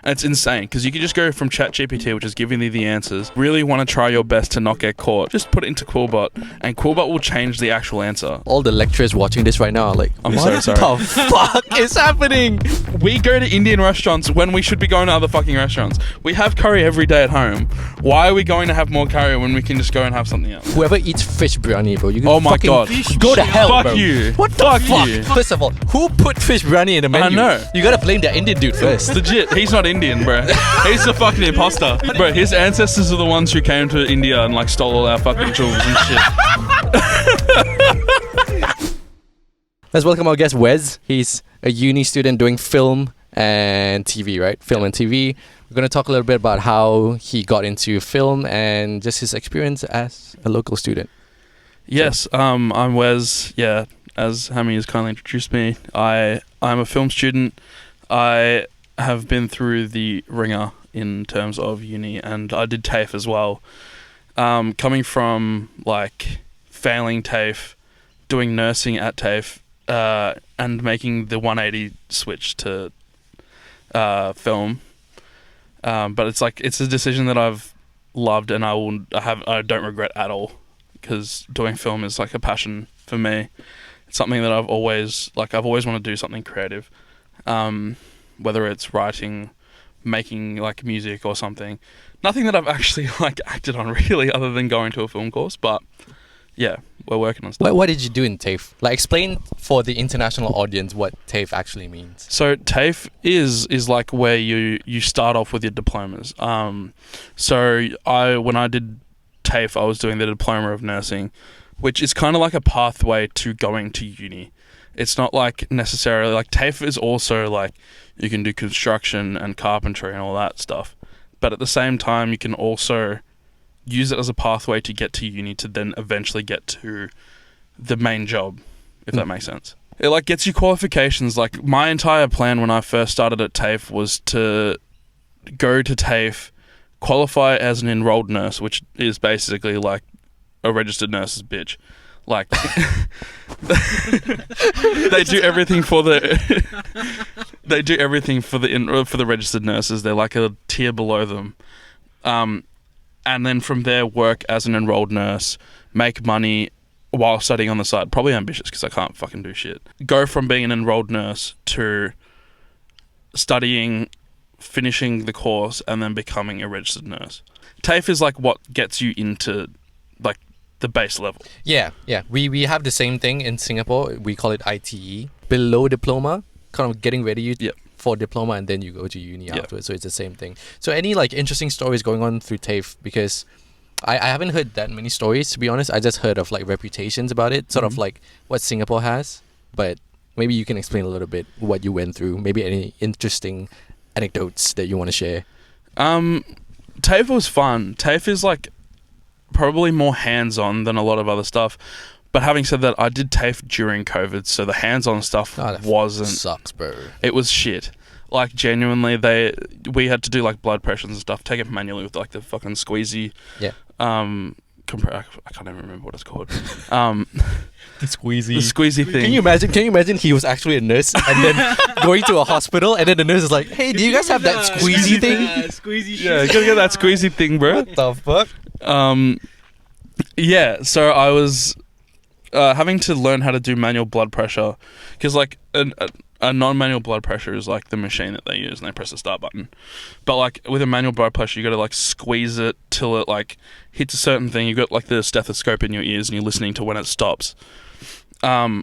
And it's insane because you can just go from ChatGPT, which is giving you the answers. Really want to try your best to not get caught. Just put it into Quillbot, and Quillbot will change the actual answer. All the lecturers watching this right now are like, I'm what so sorry. the fuck is happening? We go to Indian restaurants when we should be going to other fucking restaurants. We have curry every day at home. Why are we going to have more curry when we can just go and have something else? Whoever eats fish biryani, bro, you can Oh my fucking God. go to hell, Fuck bro. you. What the Fuck fuck? you. First of all, who put fish biryani in the menu? I know. You gotta blame that Indian dude first. Legit, he's not Indian, bro. He's a fucking imposter. Bro, his ancestors are the ones who came to India and like stole all our fucking jewels and shit. Let's welcome our guest, Wes. He's a uni student doing film and TV, right? Film and TV. We're going to talk a little bit about how he got into film and just his experience as a local student. Yes, I'm Wes. Yeah, as Hammy has kindly introduced me, I'm a film student. I have been through the ringer in terms of uni, and I did TAFE as well. Coming from like failing TAFE, doing nursing at TAFE, and making the 180 switch to film. But it's a decision that I've loved, and I don't regret at all, because doing film is like a passion for me. It's something that I've always wanted to do something creative, whether it's writing, making like music or something. Nothing that I've actually like acted on really, other than going to a film course. But yeah, we're working on stuff. What did you do in TAFE? Like, explain for the international audience what TAFE actually means. So TAFE is like where you start off with your diplomas. So when I did TAFE, I was doing the diploma of nursing, which is kind of like a pathway to going to uni. It's not like necessarily like TAFE is also like you can do construction and carpentry and all that stuff, but at the same time you can also use it as a pathway to get to uni to then eventually get to the main job, if that makes sense. It like gets you qualifications. Like my entire plan when I first started at TAFE was to go to TAFE, qualify as an enrolled nurse, which is basically like a registered nurse's bitch. Like they do everything for the registered nurses. They're like a tier below them. And then from there work as an enrolled nurse, make money while studying on the side. Probably ambitious because I can't fucking do shit. Go from being an enrolled nurse to studying, finishing the course, and then becoming a registered nurse. TAFE is like what gets you into like the base level. Yeah. We have the same thing in Singapore. We call it ITE. Below diploma, kind of getting ready for diploma, and then you go to uni afterwards. So it's the same thing. So any like interesting stories going on through TAFE? Because I haven't heard that many stories, to be honest. I just heard of like reputations about it, sort of like what Singapore has. But maybe you can explain a little bit what you went through. Maybe any interesting anecdotes that you want to share. TAFE was fun. TAFE is like probably more hands-on than a lot of other stuff. But having said that, I did TAFE during COVID, so the hands-on stuff wasn't... Sucks, bro. It was shit. Like, genuinely, we had to do, like, blood pressures and stuff, take it manually with, like, the fucking squeezy... Yeah. I can't even remember what it's called. The squeezy. The squeezy thing. Can you imagine he was actually a nurse and then going to a hospital and then the nurse is like, hey, do you guys have that squeezy thing? Squeezy shit. Yeah, you gotta get that squeezy thing, bro. What the fuck? Yeah, so I was... having to learn how to do manual blood pressure, because like a non-manual blood pressure is like the machine that they use and they press the start button, but like with a manual blood pressure you got to like squeeze it till it like hits a certain thing. You got like the stethoscope in your ears and you're listening to when it stops. I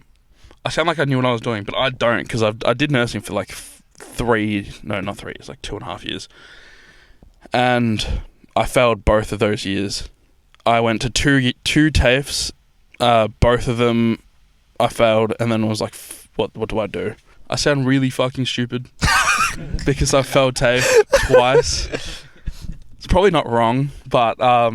sound like I knew what I was doing, but I don't, because I did nursing for like 2.5 years, and I failed both of those years. I went to two TAFEs. Both of them I failed, and then was like, what do I do? I sound really fucking stupid because I failed TAFE twice. It's probably not wrong, but yeah.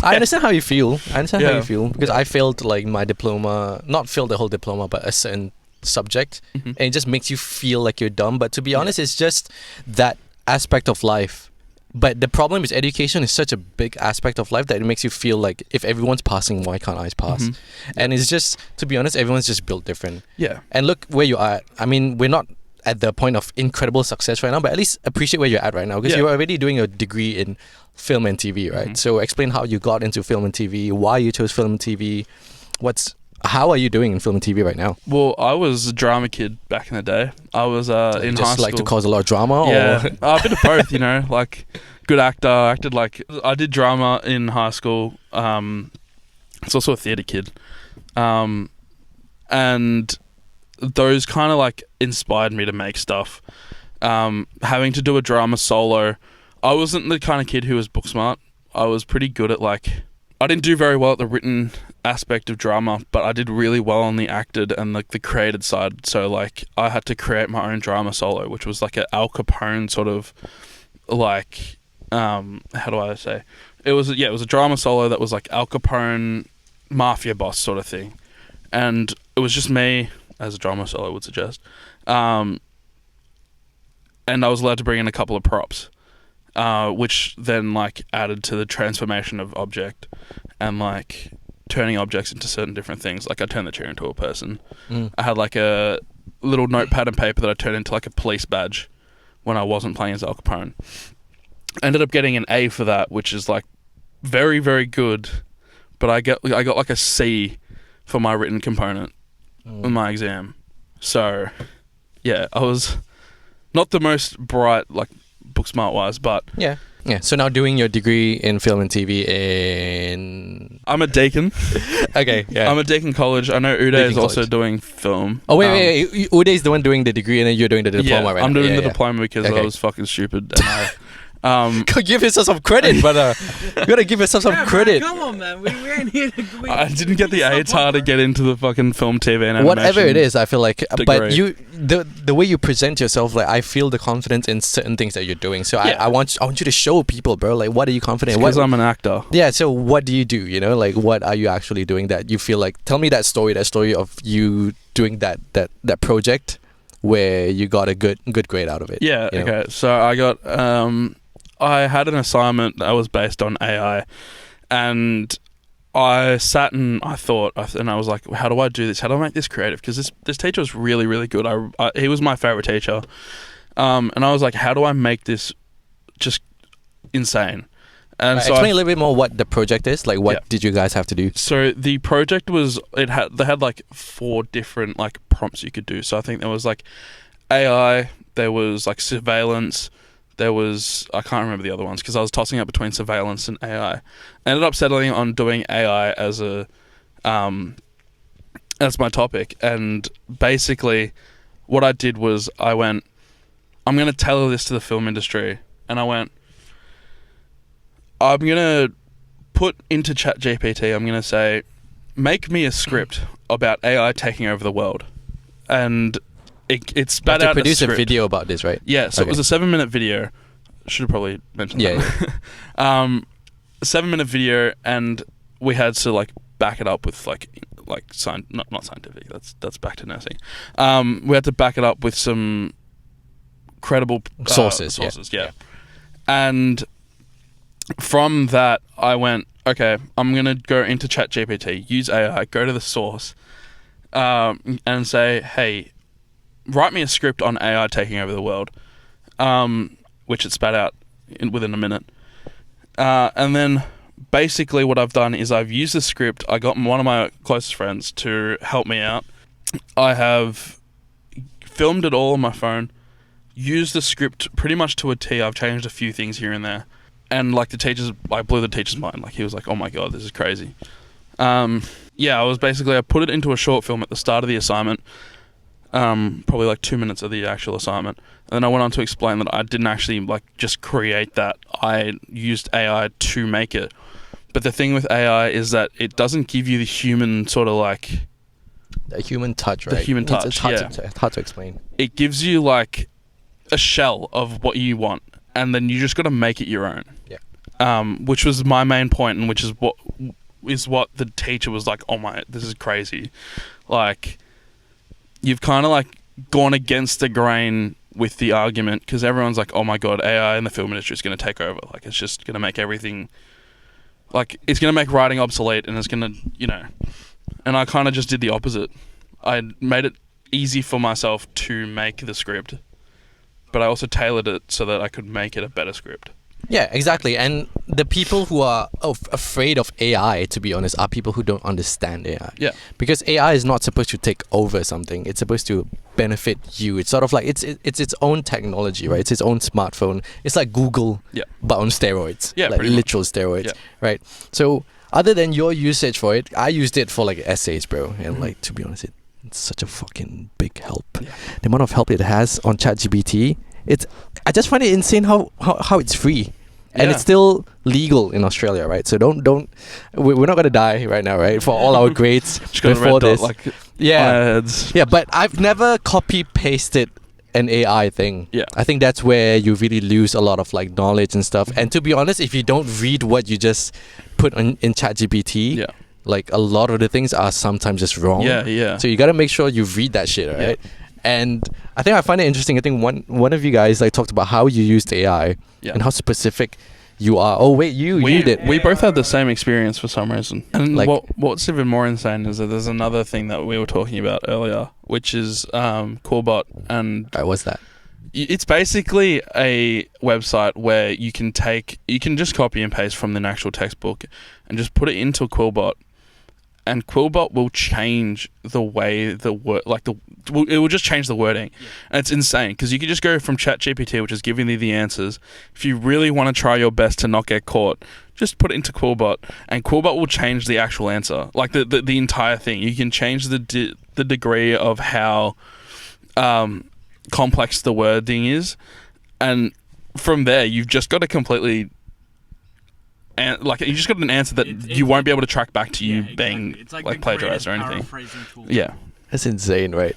I understand how you feel. Because I failed like my diploma, not failed the whole diploma, but a certain subject, and it just makes you feel like you're dumb. But to be honest, it's just that aspect of life. But the problem is education is such a big aspect of life that it makes you feel like if everyone's passing, why can't I pass? And it's just, to be honest, everyone's just built different. Yeah. And look where you are. I mean, we're not at the point of incredible success right now, but at least appreciate where you're at right now, because you're already doing a degree in film and TV, right? So explain how you got into film and TV, why you chose film and TV, how are you doing in film and TV right now? Well, I was a drama kid back in the day. I was in high school. Just like to cause a lot of drama? Yeah, or? a bit of both, like good actor. I did drama in high school. It's also a theatre kid. And those kind of like inspired me to make stuff. Having to do a drama solo, I wasn't the kind of kid who was book smart. I was pretty good at I didn't do very well at the written aspect of drama, but I did really well on the acted and the created side. So I had to create my own drama solo, which was like an Al Capone sort of how do I say? It was a drama solo that was like Al Capone mafia boss sort of thing. And it was just me as a drama solo would suggest. And I was allowed to bring in a couple of props, which then added to the transformation of object and turning objects into certain different things. I turned the chair into a person. I had a little notepad and paper that I turned into a police badge when I wasn't playing as Al Capone. I ended up getting an A for that, which is very, very good. But I got a C for my written component in my exam. So, yeah, I was not the most bright, book smart wise, but yeah. So now doing your degree in film and TV in... I'm at Deakin. Okay, yeah. I'm at Deakin College. I know Uday is also doing film. Oh, wait. Uday is the one doing the degree and then you're doing the diploma, right? I'm doing the diploma because I was fucking stupid. And give yourself some credit, brother. You gotta give yourself some credit. Man, come on, man. We ain't here to... I didn't get the ATAR to get into the fucking film, TV, and animation. Whatever it is, I feel like... degree. But the way you present yourself, I feel the confidence in certain things that you're doing. So I want you to show people, bro. What are you confident in? Because I'm an actor. Yeah, so what do you do, what are you actually doing that you feel tell me that story of you doing that project where you got a good grade out of it. Yeah, okay. So I got... I had an assignment that was based on AI, and I sat and I thought, and I was like, how do I do this? How do I make this creative? Because this teacher was really, really good. He was my favorite teacher. And I was like, how do I make this just insane? And so explain a little bit more what the project is. What did you guys have to do? So the project was, they had 4 different prompts you could do. So I think there was AI, there was surveillance, there was, I can't remember the other ones because I was tossing up between surveillance and AI. I ended up settling on doing AI as my topic. And basically what I did was I went, I'm going to tailor this to the film industry. And I went, I'm going to put into ChatGPT, I'm going to say, make me a script about AI taking over the world. And it spat out a produce script. A video about this, right? Yeah, so it was a 7-minute video. Should have probably mentioned that. A 7-minute video, and we had to back it up with not scientific. That's back to nursing. We had to back it up with some credible sources. Yeah. And from that, I went, okay, I'm gonna go into ChatGPT, use AI, go to the source, and say, hey, write me a script on AI taking over the world, which it spat out within a minute. And then basically what I've done is I've used the script. I got one of my closest friends to help me out. I have filmed it all on my phone, used the script pretty much to a T. I've changed a few things here and there. And I blew the teacher's mind. He was like, oh my God, this is crazy. I put it into a short film at the start of the assignment. Probably 2 minutes of the actual assignment. And then I went on to explain that I didn't actually just create that. I used AI to make it. But the thing with AI is that it doesn't give you the human sort of the human touch, right? The human touch, it's hard to explain. It gives you a shell of what you want, and then you just got to make it your own. Yeah. Which was my main point, and which is what the teacher was like, oh my, this is crazy. You've kind of gone against the grain with the argument because everyone's like, oh my God, AI in the film industry is going to take over. It's just going to make everything, it's going to make writing obsolete, and it's going to, and I kind of just did the opposite. I made it easy for myself to make the script, but I also tailored it so that I could make it a better script. Yeah, exactly. And the people who are afraid of AI, to be honest, are people who don't understand AI. Yeah. Because AI is not supposed to take over something. It's supposed to benefit you. It's sort of like it's its own technology, right? It's its own smartphone. It's like Google, but on steroids. Yeah, like pretty literal steroids, Yeah. right? So other than your usage for it, I used it for like essays, bro. And like, to be honest, it's such a fucking big help. Yeah. The amount of help it has on ChatGPT, I just find it insane how it's free. And Yeah. it's still legal in Australia, right? So we're not gonna die right now, right? For all our grades Just got a before red dot, this, like, on yeah, our heads. yeah. But I've never copy pasted an AI thing. Yeah. I think that's where you really lose a lot of like knowledge and stuff. And to be honest, if you don't read what you just put in ChatGPT, Yeah. like a lot of the things are sometimes just wrong. Yeah, yeah. So you gotta make sure you read that shit, right? And I think I find it interesting. I think one of you guys like talked about how you used AI and how specific you are. Oh wait, you did. We both had the same experience for some reason. And Like- what's even more insane is that there's another thing that we were talking about earlier, which is Coolbot, and What's that? it's basically a website where you can just copy and paste from the actual textbook and just put it into Quillbot, and Quillbot will change the way the word, it will just change the wording. And it's insane because you can just go from ChatGPT, which is giving you the answers. If you really want to try your best to not get caught, just put it into Quillbot, and Quillbot will change the actual answer, like the entire thing. You can change the degree of how complex the wording is, and from there you've just got a completely you just got an answer that you won't be able to track back to you being It's like the plagiarized or creative anything. paraphrasing tool. Yeah, That's insane, right?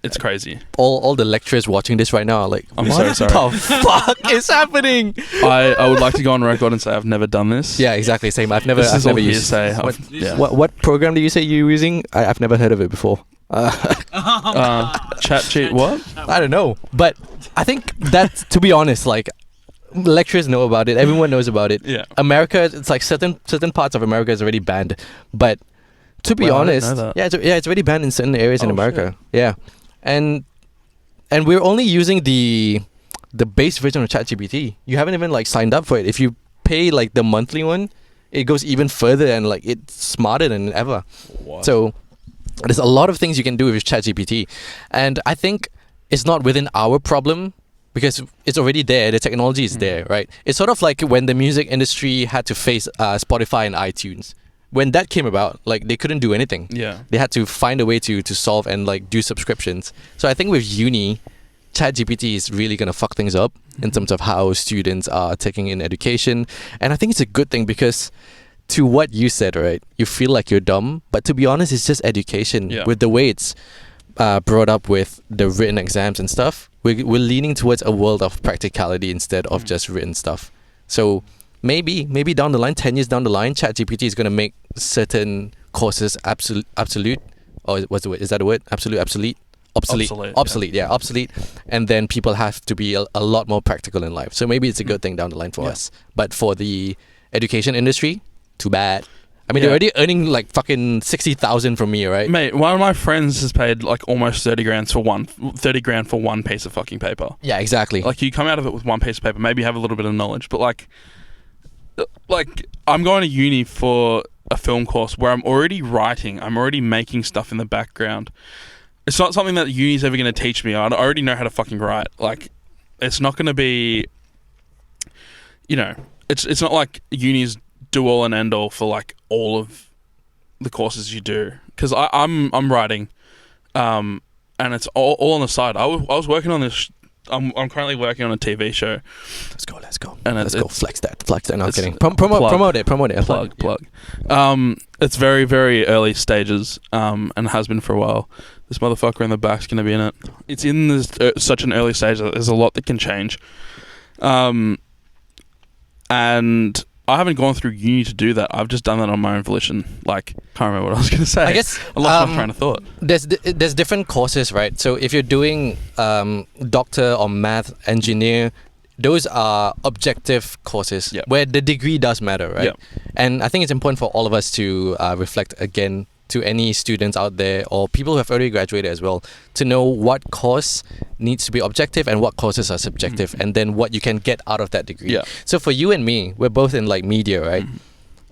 it's crazy. All the lecturers watching this right now are like, I'm what so sorry. the fuck is happening? I would like to go on record and say I've never done this. Yeah, exactly. Same. I've never This is never all used. hearsay. What, Yeah. what program do you say you're using? I've never heard of it before. ChatGPT. What? I don't know, but I think that, to be honest, like lecturers know about it. Everyone knows about it. Yeah. America, it's like certain parts of America is already banned, but to be Wow, I didn't honest, know that. it's already banned in certain areas in Oh, America. Yeah, and we're only using the base version of ChatGPT. You haven't even like signed up for it. If you pay like the monthly one, it goes even further and like it's smarter than ever. What? So there's a lot of things you can do with ChatGPT, and I think it's not within our problem because it's already there. The technology is there, right? It's sort of like when the music industry had to face Spotify and iTunes. When that came about, like they couldn't do anything. Yeah. They had to find a way to solve and like do subscriptions. So I think with uni, ChatGPT is really gonna fuck things up in terms of how students are taking in education, and I think it's a good thing because, to what you said, right? You feel like you're dumb, but to be honest, it's just education. Yeah. With the way it's brought up with the written exams and stuff, we're leaning towards a world of practicality instead of just written stuff. So maybe down the line, 10 years down the line, ChatGPT is going to make certain courses obsolete. Or what's the word? Is that a word? Obsolete. Obsolete. And then people have to be a lot more practical in life. So maybe it's a good thing down the line for us. But for the education industry, too bad. I mean, they're already earning like fucking 60,000 from me, right? Mate, one of my friends has paid like almost 30 grand for one piece of fucking paper. Yeah, exactly. Like you come out of it with one piece of paper, maybe you have a little bit of knowledge, but like I'm going to uni for a film course where I'm already writing, I'm already making stuff in the background. It's not something that uni's ever going to teach me. I already know how to fucking write. Like, it's not going to be, it's not like uni's do all and end all for like all of the courses you do. Because I'm writing, and it's all on the side. I was working on this. I'm currently working on a TV show. Let's go. And Let's go. Flex that. No, I'm kidding. plug. Promote it. Plug. It's very, very early stages, and has been for a while. This motherfucker in the back's going to be in it. It's in such an early stage that there's a lot that can change. And I haven't gone through uni to do that. I've just done that on my own volition. Like, can't remember what I was going to say. I guess I lost my train of thought. There's different courses, right? So if you're doing doctor or math engineer, those are objective courses where the degree does matter, right? Yep. And I think it's important for all of us to reflect again to any students out there or people who have already graduated as well to know what course needs to be objective and what courses are subjective, and then what you can get out of that degree. Yeah. So for you and me, we're both in like media, right?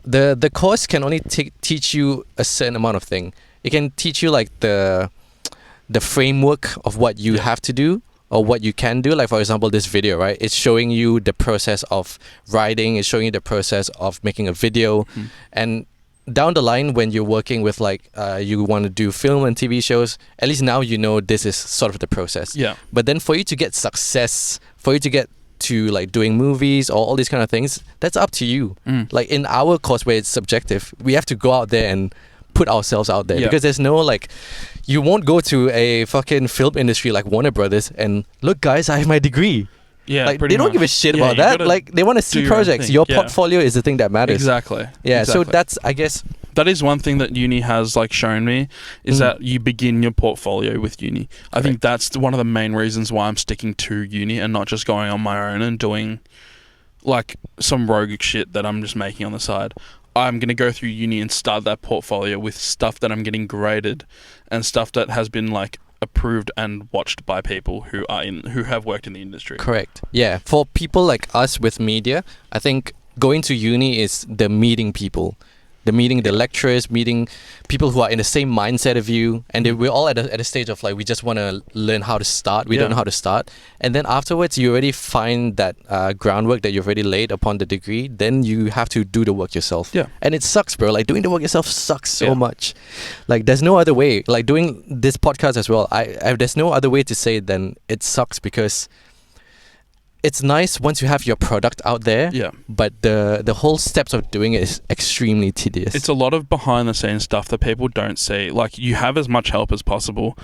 The course can only teach you a certain amount of thing. It can teach you like the framework of what you have to do or what you can do. Like for example, this video, right? It's showing you the process of writing. It's showing you the process of making a video, and down the line when you're working with like you want to do film and TV shows, at least now you know this is sort of the process. Yeah. But then for you to get success, for you to get to like doing movies or all these kind of things, that's up to you. Like in our course where it's subjective, we have to go out there and put ourselves out there, because there's no like, you won't go to a fucking film industry like Warner Brothers and look guys, I have my degree. Yeah, like they don't give a shit about that. Like they want to see projects. Your portfolio is the thing that matters. Exactly. Yeah. So that's, I guess, that is one thing that uni has like shown me is that you begin your portfolio with uni. I think that's one of the main reasons why I'm sticking to uni and not just going on my own and doing like some rogue shit that I'm just making on the side. I'm going to go through uni and start that portfolio with stuff that I'm getting graded and stuff that has been like approved and watched by people who have worked in the industry. Correct. Yeah. For people like us with media, I think going to uni is the meeting people. The meeting the lecturers, meeting people who are in the same mindset of you, and we're all at a stage of like we just want to learn how to start. We don't know how to start, and then afterwards you already find that groundwork that you've already laid upon the degree. Then you have to do the work yourself. Yeah, and it sucks, bro. Like doing the work yourself sucks so much. Like there's no other way. Like doing this podcast as well. I there's no other way to say it than it sucks, because it's nice once you have your product out there, but the whole steps of doing it is extremely tedious. It's a lot of behind the scenes stuff that people don't see. Like you have as much help as possible.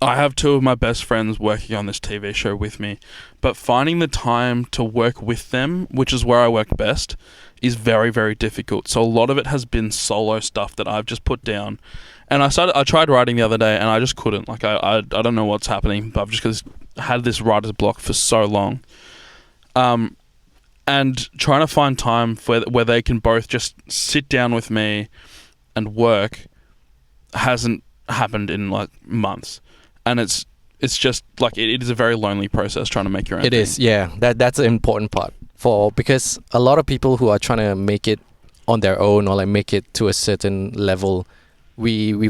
I have two of my best friends working on this TV show with me, but finding the time to work with them, which is where I work best, is very, very difficult. So a lot of it has been solo stuff that I've just put down. And I tried writing the other day and I just couldn't. Like I don't know what's happening, but I've just had this writer's block for so long. And trying to find time where they can both just sit down with me and work hasn't happened in like months. And it's just like it is a very lonely process trying to make your own thing. It is, yeah. That's an important part because a lot of people who are trying to make it on their own or like make it to a certain level, we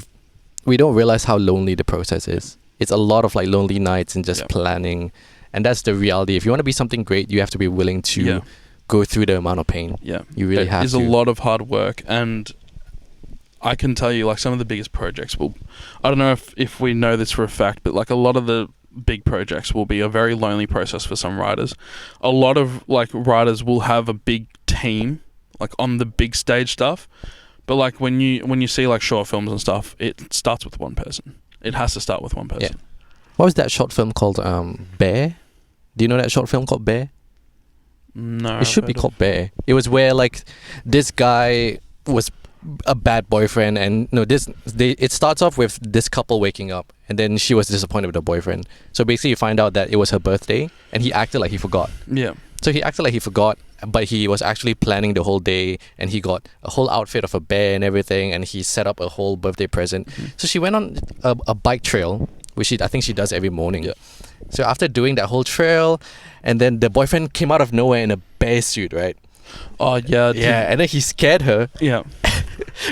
don't realize how lonely the process is. It's a lot of like lonely nights and just planning, and that's the reality. If you want to be something great, you have to be willing to go through the amount of pain. Yeah, you really have to. It is a lot of hard work, and I can tell you like some of the biggest projects will, I don't know if we know this for a fact, but like a lot of the big projects will be a very lonely process for some writers. A lot of like writers will have a big team like on the big stage stuff, but like when you see like short films and stuff, it starts with one person. It has to start with one person. Yeah. What was that short film called? Bear? Do you know that short film called Bear? No. It should be called Bear. It was where like this guy was a bad boyfriend, and it starts off with this couple waking up, and then she was disappointed with her boyfriend. So basically you find out that it was her birthday and he acted like he forgot. Yeah. So he acted like he forgot, but he was actually planning the whole day, and he got a whole outfit of a bear and everything, and he set up a whole birthday present. So she went on a bike trail, which I think she does every morning. Yeah. So after doing that whole trail, and then the boyfriend came out of nowhere in a bear suit, right? Oh yeah. Yeah, and then he scared her. Yeah.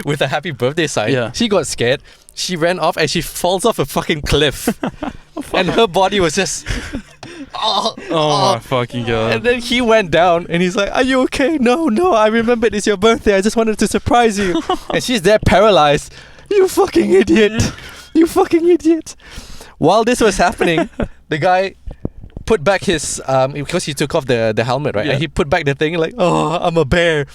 With a happy birthday sign. Yeah. She got scared. She ran off and she falls off a fucking cliff. And her body was just oh my fucking god. And then he went down and he's like, "Are you okay?" No, I remembered it's your birthday. I just wanted to surprise you. And she's there paralyzed. You fucking idiot. You fucking idiot. While this was happening, the guy put back his because he took off the helmet, right? Yeah. And he put back the thing like, "Oh, I'm a bear."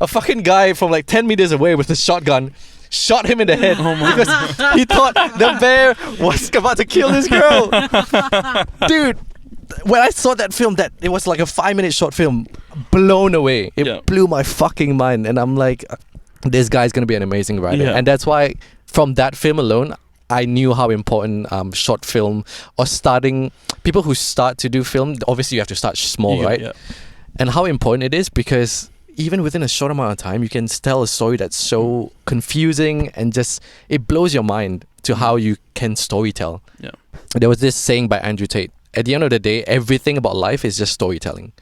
A fucking guy from like 10 meters away with a shotgun shot him in the head because he thought the bear was about to kill this girl. Dude, when I saw that film, that it was like a 5-minute short film, blown away. It blew my fucking mind, and I'm like, this guy's gonna be an amazing writer. And that's why from that film alone, I knew how important short film or starting people who start to do film, obviously you have to start small, right? And how important it is, because even within a short amount of time, you can tell a story that's so confusing and just it blows your mind to how you can storytell. Yeah. There was this saying by Andrew Tate. At the end of the day, everything about life is just storytelling.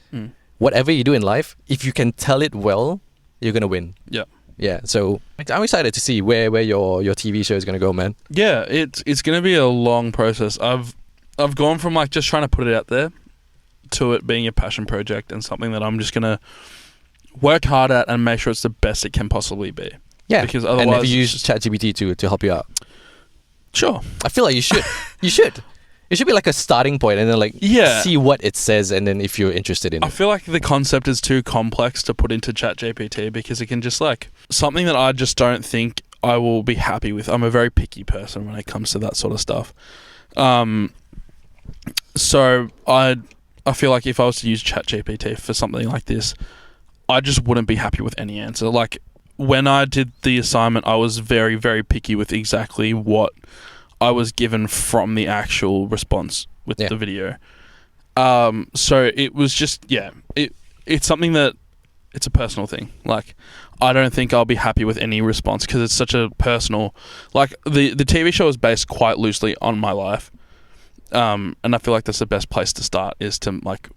Whatever you do in life, if you can tell it well, you're gonna win. Yeah. Yeah. So I'm excited to see where your TV show is gonna go, man. Yeah, it's gonna be a long process. I've gone from like just trying to put it out there to it being a passion project and something that I'm just gonna work hard at and make sure it's the best it can possibly be. Yeah. Because otherwise, and have you used ChatGPT to help you out? Sure. I feel like you should. You should. It should be like a starting point and then like see what it says and then if you're interested in it. I feel like the concept is too complex to put into ChatGPT because it can just like something that I just don't think I will be happy with. I'm a very picky person when it comes to that sort of stuff. So I feel like if I was to use ChatGPT for something like this, I just wouldn't be happy with any answer. Like when I did the assignment, I was very, very picky with exactly what I was given from the actual response with the video. So it was just, it's something that it's a personal thing. Like, I don't think I'll be happy with any response because it's such a personal, like the TV show is based quite loosely on my life. And I feel like that's the best place to start is to like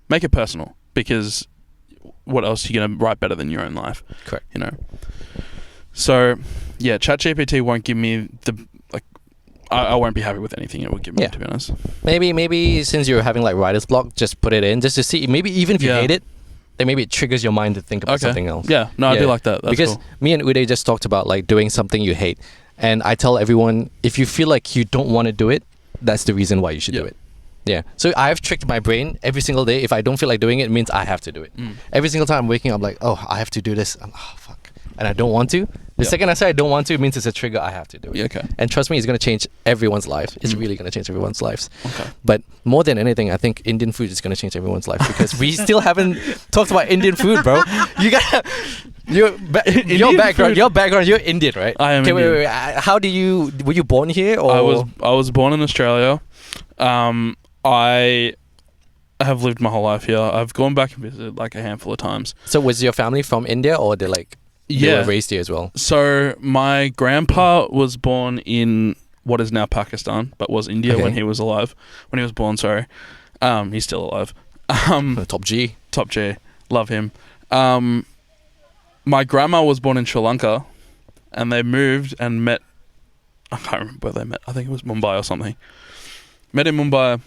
make it personal because what else are you going to write better than your own life? Correct. You know? So yeah, ChatGPT won't give me I won't be happy with anything it will give me, to be honest. Maybe since you're having like writer's block, just put it in just to see. Maybe even if you hate it, then maybe it triggers your mind to think about something else. Yeah, no, I do like that. That's because cool. Me and Uday just talked about like doing something you hate, and I tell everyone if you feel like you don't want to do it, that's the reason why you should do it. Yeah. So I've tricked my brain every single day. If I don't feel like doing it, it means I have to do it. Every single time I'm waking up, like, oh, I have to do this. Fuck. And I don't want to. The second I say I don't want to, it means it's a trigger. I have to do it. Yeah, okay. And trust me, it's going to change everyone's life. It's really going to change everyone's lives. Okay. But more than anything, I think Indian food is going to change everyone's life because we still haven't talked about Indian food, bro. You got your background. You're Indian, right? I am. Indian. Wait. How do you? Were you born here or? I was born in Australia. I have lived my whole life here. I've gone back and visited like a handful of times. So was your family from India or they were raised here as well? So my grandpa was born in what is now Pakistan, but was India when he was alive. When he was born, sorry. He's still alive. Top G. Love him. My grandma was born in Sri Lanka and they moved and met, I can't remember where they met. I think it was Mumbai or something. Met in Mumbai.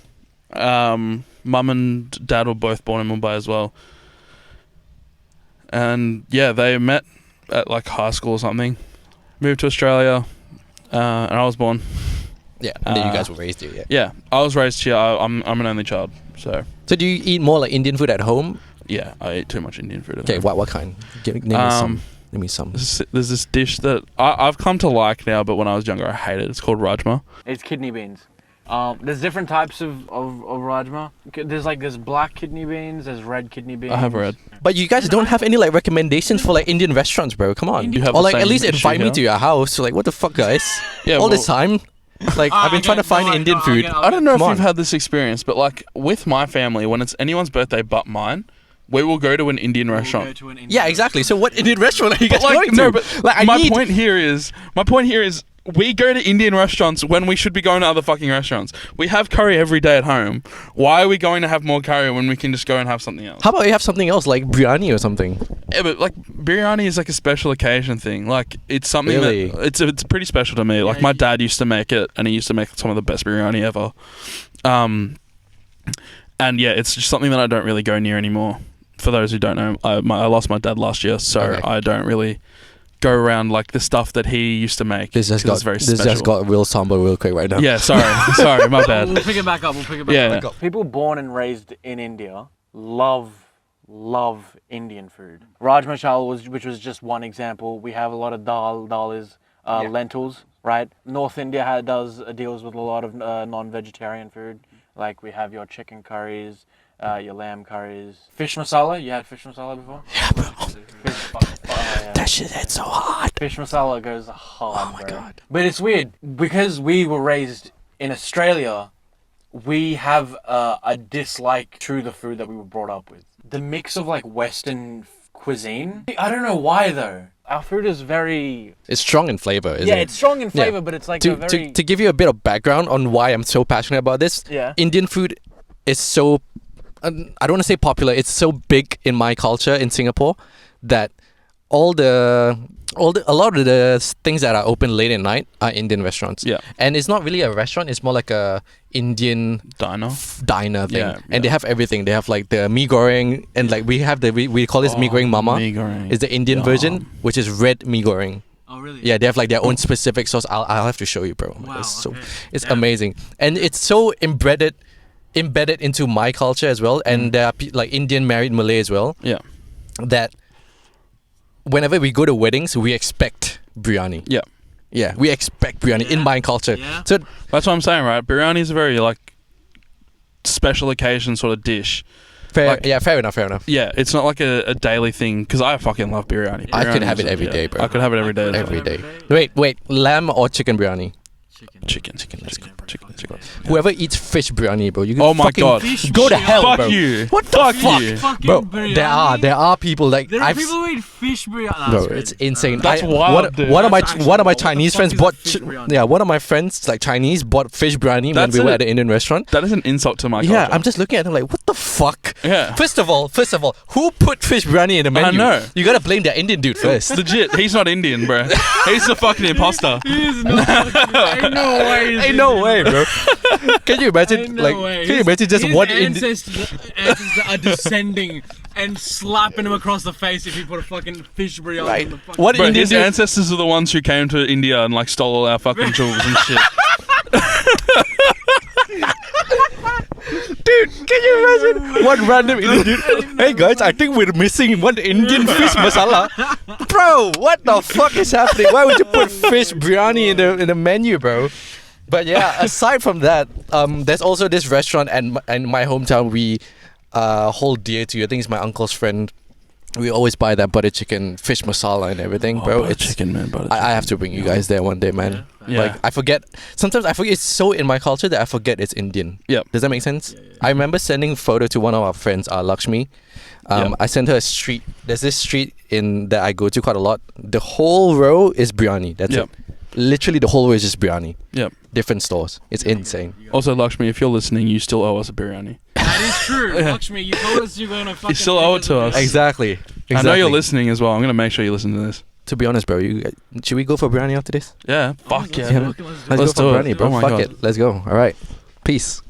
Mum and dad were both born in Mumbai as well. And yeah, they met at like high school or something. Moved to Australia, and I was born. Yeah, and then you guys were raised here. Yeah, I was raised here. I'm an only child, so. So do you eat more like Indian food at home? Yeah, I eat too much Indian food at home. Okay, what kind? Name me some. There's this dish that I've come to like now, but when I was younger, I hated it. It's called rajma. It's kidney beans. There's different types of rajma. There's black kidney beans, there's red kidney beans. I have red. But you guys don't have any like recommendations for like Indian restaurants, bro. Come on. Or like at least invite me to your house. So like, what the fuck, guys? This time. Like I've been trying to find Indian food. I don't know if you've had this experience, but like with my family, when it's anyone's birthday but mine, we will go to an Indian restaurant. Yeah, exactly. So what Indian restaurant are you guys going to? No, but like, my point here is we go to Indian restaurants when we should be going to other fucking restaurants. We have curry every day at home. Why are we going to have more curry when we can just go and have something else? How about you have something else like biryani or something? Yeah, but like biryani is like a special occasion thing. Like it's something that it's pretty special to me. Like my dad used to make it, and he used to make some of the best biryani ever. And yeah, it's just something that I don't really go near anymore. For those who don't know, I lost my dad last year, so I don't really go around like the stuff that he used to make. This just got real somber real quick right now. Yeah, sorry, my bad. We'll pick it back up. People born and raised in India love Indian food. Rajma chawal which was just one example. We have a lot of dal is lentils, right? North India deals with a lot of non-vegetarian food. Like we have your chicken curries, your lamb curries. Fish masala, you had fish masala before? Yeah, bro. That shit hits so hard. Fish masala goes hard, oh my God. But it's weird, because we were raised in Australia, we have a dislike to the food that we were brought up with. The mix of like Western cuisine. I don't know why though. Our food is very... It's strong in flavor, isn't it? Yeah, it's strong in flavor, but it's like to give you a bit of background on why I'm so passionate about this, Indian food is so... I don't want to say popular. It's so big in my culture in Singapore that a lot of the things that are open late at night are Indian restaurants. Yeah. And it's not really a restaurant. It's more like a Indian diner thing. Yeah, and they have everything. They have like the mee goreng, and like we have we call this mee goreng mama. Mee goreng. It's the Indian version, which is red mee goreng. Oh really? Yeah, they have like their own specific sauce. I'll have to show you, bro. Wow, It's amazing, and it's so embedded into my culture as well. And there are like Indian married Malay as well. Yeah. That whenever we go to weddings, we expect biryani. Yeah. Yeah, we expect biryani in my culture. Yeah. So that's what I'm saying, right? Biryani is a very like special occasion sort of dish. Fair enough. Yeah, it's not like a daily thing because I fucking love biryani. I could have it every day, bro. I could have it every day. Every day. Wait, lamb or chicken biryani? Chicken. Let's go. Chicken. Whoever eats fish biryani, bro, you can oh my god, go to hell, fuck bro. you. What the fuck, you. bro? Biryani? There are people like There are people who eat fish biryani. Bro, it's insane. That's wild, dude. One of my What Chinese the friends fuck is bought a fish biryani? one of my friends like Chinese bought fish biryani when we were at an Indian restaurant. That is an insult to my culture. Yeah, I'm just looking at him like, what the fuck? Yeah. First of all, who put fish biryani in the menu? I know. You gotta blame the Indian dude first. Legit, he's not Indian, bro. He's the fucking imposter. He's not. Ain't no way. Ain't no way, bro. Can you imagine? Can you imagine just one ancestors are descending and slapping him across the face if he put a fucking fish biryani Right. in the fucking... What Bro, Indian his dude? ancestors are the ones who came to India and like stole all our fucking jewels and shit. Dude, can you imagine one random Indian dude? Hey guys, I think we're missing one Indian fish masala. Bro, what the fuck is happening? Why would you put fish biryani in the menu, bro? But yeah, aside from that, there's also this restaurant in my hometown we hold dear to. I think it's my uncle's friend. We always buy that butter chicken, fish masala, and everything, bro. Butter chicken, man. Butter chicken. I have to bring you guys there one day, man. Yeah. Like I forget. Sometimes I forget. It's so in my culture that I forget it's Indian. Yep. Does that make sense? I remember sending a photo to one of our friends, Lakshmi. I sent her a street. There's this street that I go to quite a lot. The whole row is biryani. That's it. Literally the whole row is just biryani. Yep. Different stores. It's insane. Also, Lakshmi, if you're listening, you still owe us a biryani. That is true. Lakshmi, you told us you're going to fucking... You still owe it to us. Exactly. I know you're listening as well. I'm going to make sure you listen to this. To be honest, bro, should we go for biryani after this? Yeah. Fuck yeah. Let's go for biryani, bro. Oh my Fuck God. it. Let's go. All right. Peace.